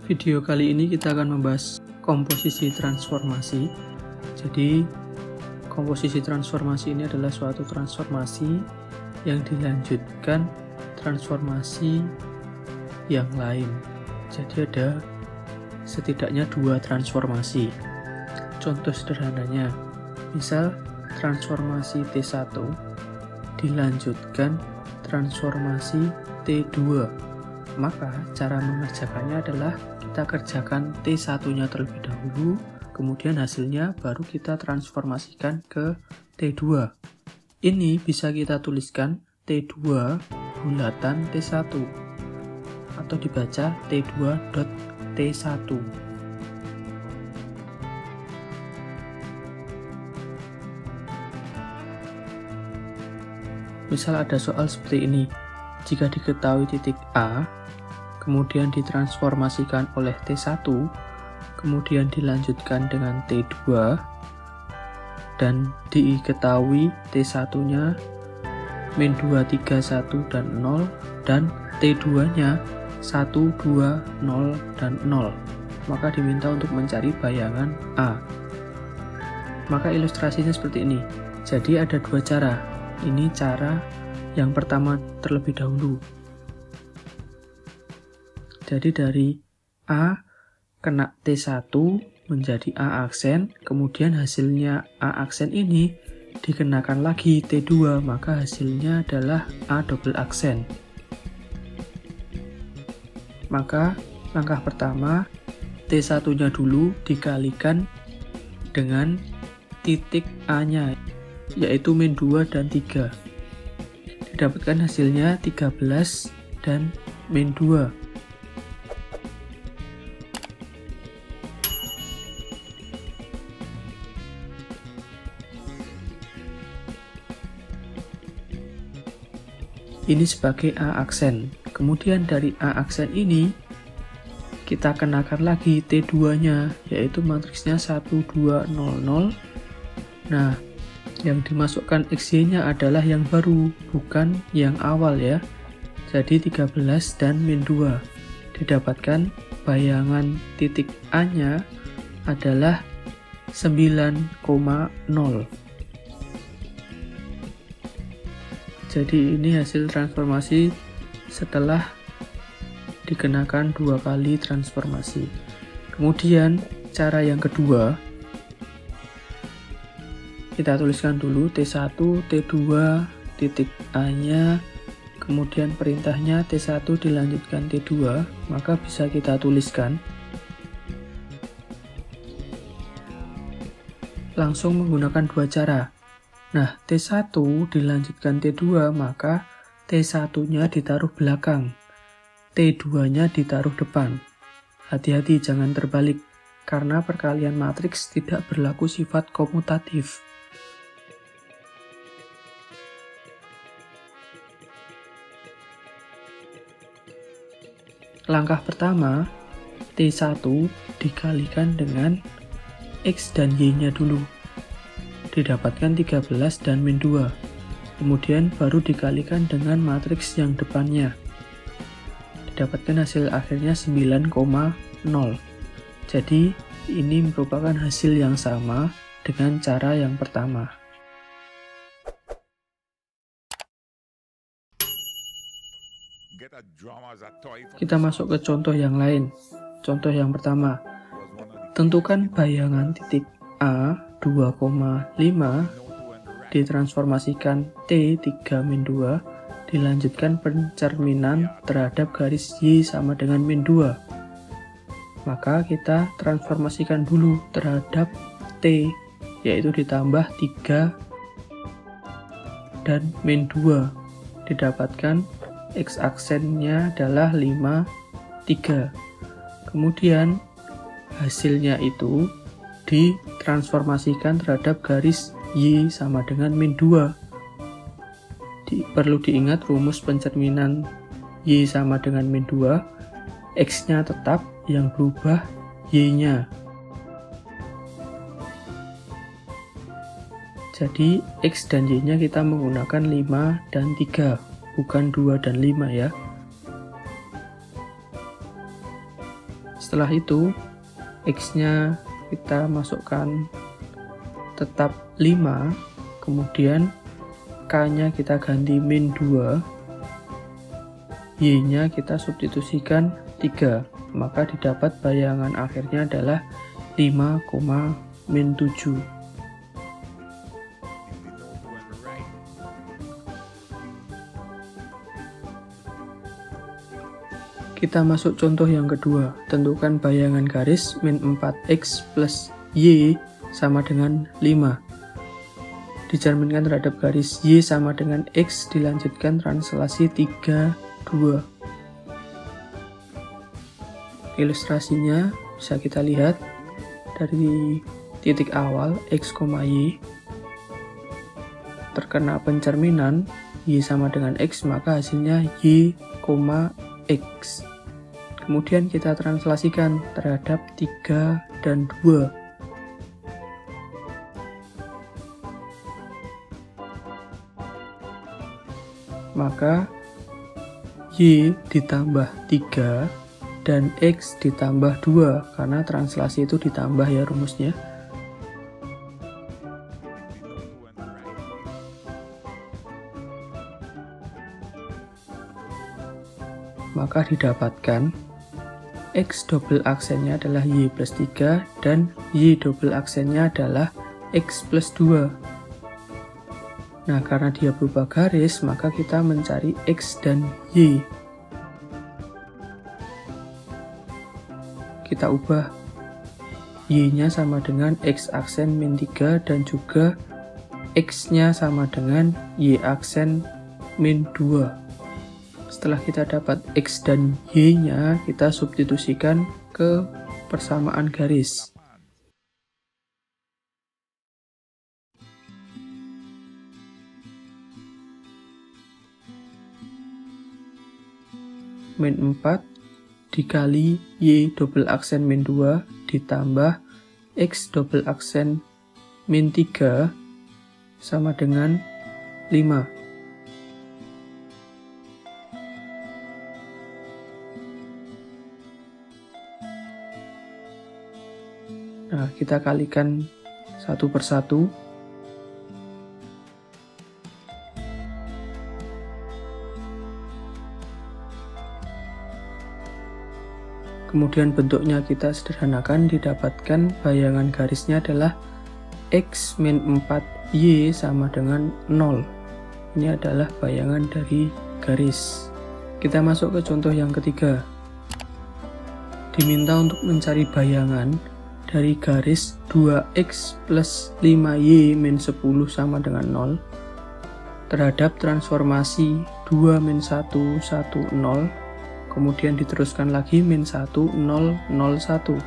Video kali ini kita akan membahas komposisi transformasi. Jadi, komposisi transformasi ini adalah suatu transformasi yang dilanjutkan transformasi yang lain. Jadi ada setidaknya dua transformasi. Contoh sederhananya, misal transformasi T1 dilanjutkan transformasi T2. Maka cara mengerjakannya adalah kita kerjakan T1-nya terlebih dahulu, kemudian hasilnya baru kita transformasikan ke T2. Ini bisa kita tuliskan T2 bulatan T1 atau dibaca T2.T1. Misal ada soal seperti ini. Jika diketahui titik A, kemudian ditransformasikan oleh T1, kemudian dilanjutkan dengan T2, dan diketahui T1-nya min 2, 3, 1, dan 0, dan T2-nya 1, 2, 0, dan 0. Maka diminta untuk mencari bayangan A. Maka ilustrasinya seperti ini. Jadi ada dua cara. Ini cara yang pertama terlebih dahulu. Jadi dari A kena T1 menjadi A aksen, kemudian hasilnya A aksen ini dikenakan lagi T2, maka hasilnya adalah A double aksen. Maka langkah pertama, T1-nya dulu dikalikan dengan titik A-nya, yaitu min 2 dan 3. Didapatkan hasilnya 13 dan min 2. Ini sebagai A aksen. Kemudian dari A aksen ini kita kenakan lagi T2-nya, yaitu matriksnya 1, 2, 0, 0. Nah, yang dimasukkan XY-nya adalah yang baru, bukan yang awal ya. Jadi 13 dan min 2. Didapatkan bayangan titik A-nya adalah 9,0. Jadi ini hasil transformasi setelah dikenakan dua kali transformasi. Kemudian cara yang kedua, kita tuliskan dulu T1, T2, titik A-nya, kemudian perintahnya T1 dilanjutkan T2, maka bisa kita tuliskan langsung menggunakan dua cara. Nah, T1 dilanjutkan T2, maka T1-nya ditaruh belakang, T2-nya ditaruh depan. Hati-hati jangan terbalik, karena perkalian matriks tidak berlaku sifat komutatif. Langkah pertama, T1 dikalikan dengan X dan Y-nya dulu. Didapatkan 13 dan min 2. Kemudian baru dikalikan dengan matriks yang depannya. Didapatkan hasil akhirnya 9,0. Jadi ini merupakan hasil yang sama dengan cara yang pertama. Kita masuk ke contoh yang lain. Contoh yang pertama, tentukan bayangan titik A 2,5 ditransformasikan T 3 min 2, dilanjutkan pencerminan terhadap garis Y sama dengan min 2. Maka kita transformasikan dulu terhadap T, yaitu ditambah 3 dan min 2. Didapatkan X aksennya adalah 5, 3. Kemudian hasilnya itu ditransformasikan terhadap garis Y sama dengan min 2. Perlu diingat rumus pencerminan Y sama dengan min 2, X-nya tetap, yang berubah Y-nya. Jadi X dan Y-nya kita menggunakan 5 dan 3, bukan 2 dan 5 ya. Setelah itu X-nya kita masukkan tetap 5, kemudian K-nya kita ganti min 2, Y-nya kita substitusikan 3, maka didapat bayangan akhirnya adalah 5, min 7. Kita masuk contoh yang kedua. Tentukan bayangan garis min 4x plus Y sama dengan 5. Dicerminkan terhadap garis Y sama dengan X, dilanjutkan translasi 3, 2. Ilustrasinya bisa kita lihat dari titik awal X, Y terkena pencerminan Y sama dengan X, maka hasilnya Y, X. Kemudian kita translasikan terhadap 3 dan 2. Maka Y ditambah 3 dan X ditambah 2, karena translasi itu ditambah ya rumusnya. Maka didapatkan X double aksennya adalah Y plus 3 dan Y double aksennya adalah X plus 2. Nah, karena dia berubah garis, maka kita mencari X dan Y. Kita ubah Y-nya sama dengan X aksen min 3 dan juga X-nya sama dengan Y aksen min 2. Setelah kita dapat X dan Y-nya, kita substitusikan ke persamaan garis. Min 4 dikali Y double aksen min 2 ditambah X double aksen min 3 sama dengan 5. Nah, kita kalikan satu persatu. Kemudian bentuknya kita sederhanakan, didapatkan bayangan garisnya adalah X min 4Y sama dengan 0. Ini adalah bayangan dari garis. Kita masuk ke contoh yang ketiga. Diminta untuk mencari bayangan dari garis 2x plus 5y min 10 sama dengan 0 terhadap transformasi 2 min 1, 1, 0, kemudian diteruskan lagi min 1, 0, 0, 1.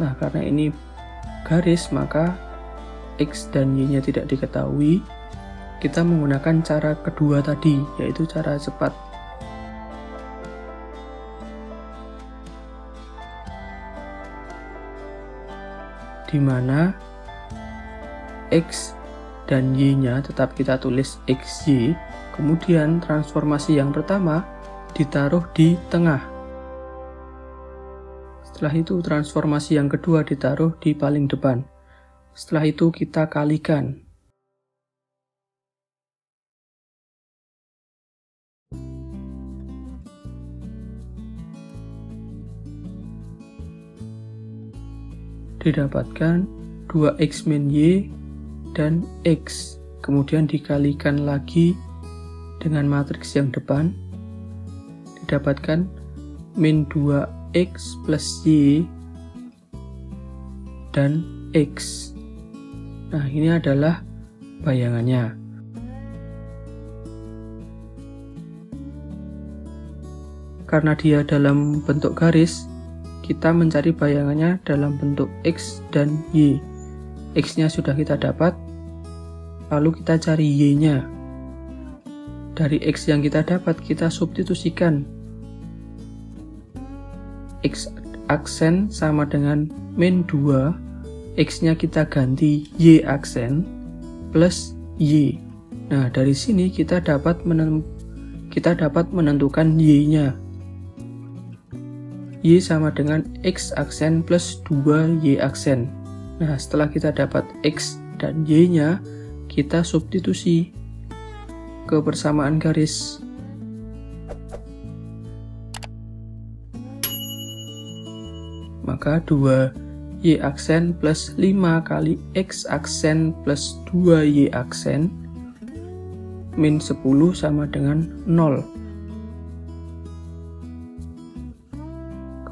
Nah, karena ini garis, maka x dan y-nya tidak diketahui. Kita menggunakan cara kedua tadi, yaitu cara cepat. Di mana X dan Y-nya tetap kita tulis XY, kemudian transformasi yang pertama ditaruh di tengah. Setelah itu transformasi yang kedua ditaruh di paling depan. Setelah itu kita kalikan. Didapatkan 2x min y dan x, kemudian dikalikan lagi dengan matriks yang depan, didapatkan min 2x plus y dan x. Nah, ini adalah bayangannya. Karena dia dalam bentuk garis, kita mencari bayangannya dalam bentuk X dan Y. X-nya sudah kita dapat, lalu kita cari Y-nya. Dari X yang kita dapat, kita substitusikan. X aksen sama dengan min 2, X-nya kita ganti Y aksen, plus Y. Nah, dari sini kita dapat menentukan Y-nya. Y sama dengan X aksen plus 2Y aksen. Nah, setelah kita dapat X dan Y-nya, kita substitusi ke persamaan garis. Maka 2Y aksen plus 5 kali X aksen plus 2Y aksen min 10 sama dengan 0.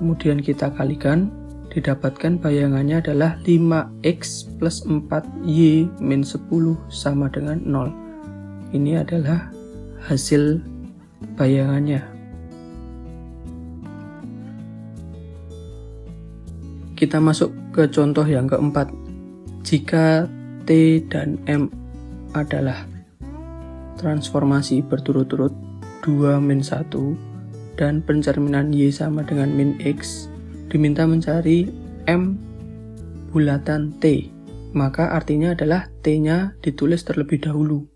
Kemudian kita kalikan, didapatkan bayangannya adalah 5X plus 4Y min 10 sama dengan 0. Ini adalah hasil bayangannya. Kita masuk ke contoh yang keempat. Jika T dan M adalah transformasi berturut-turut 2 min 1 dan pencerminan Y sama dengan min X, diminta mencari M bulatan T, maka artinya adalah T-nya ditulis terlebih dahulu.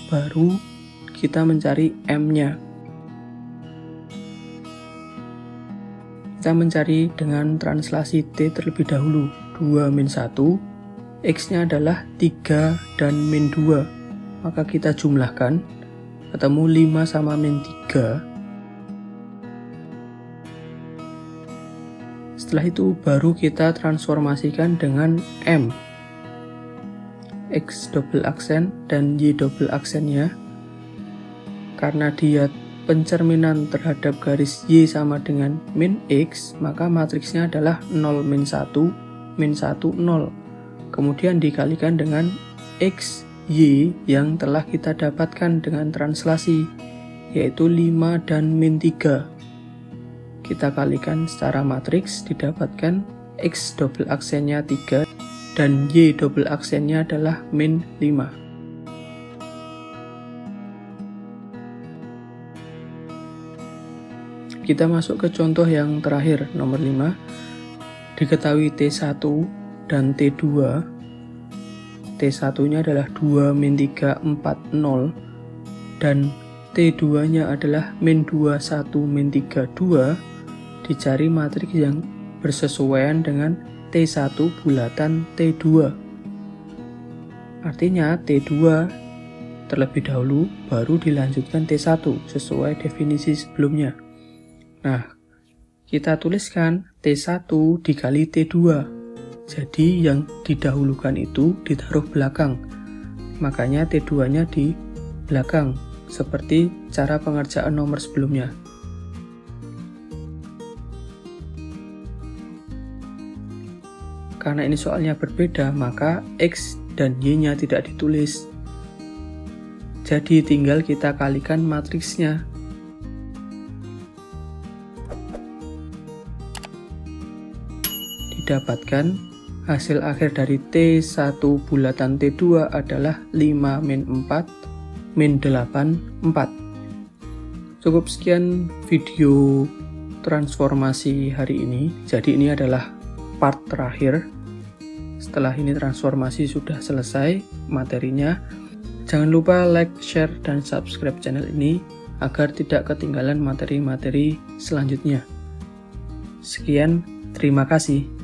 Baru kita mencari M-nya. Kita mencari dengan translasi T terlebih dahulu. 2 min 1, X-nya adalah 3 dan min 2. Maka kita jumlahkan, ketemu 5 sama min 3. Setelah itu baru kita transformasikan dengan M. X double aksen dan Y double aksennya. Karena dia pencerminan terhadap garis Y sama dengan min X, maka matriksnya adalah 0 min 1, min 1, 0. Kemudian dikalikan dengan X, Y yang telah kita dapatkan dengan translasi, yaitu 5 dan min 3. Kita kalikan secara matriks, didapatkan X double aksennya 3 dan Y double aksennya adalah min 5. Kita masuk ke contoh yang terakhir, nomor 5. Diketahui T1 dan T2. T1-nya adalah 2 min 3, 4, 0. Dan T2-nya adalah min 2, 1, min 3, 2. Dicari matriks yang bersesuaian dengan T1 bulatan T2. Artinya T2 terlebih dahulu, baru dilanjutkan T1 sesuai definisi sebelumnya. Nah, kita tuliskan T1 dikali T2. Jadi yang didahulukan itu ditaruh belakang. Makanya T2-nya di belakang, seperti cara pengerjaan nomor sebelumnya. Karena ini soalnya berbeda, maka X dan Y-nya tidak ditulis. Jadi tinggal kita kalikan matriksnya. Didapatkan hasil akhir dari T1 bulatan T2 adalah 5 min 4 min 8, 4. Cukup sekian video transformasi hari ini. Jadi ini adalah part terakhir. Setelah ini transformasi sudah selesai materinya. Jangan lupa like, share, dan subscribe channel ini agar tidak ketinggalan materi-materi selanjutnya. Sekian, terima kasih.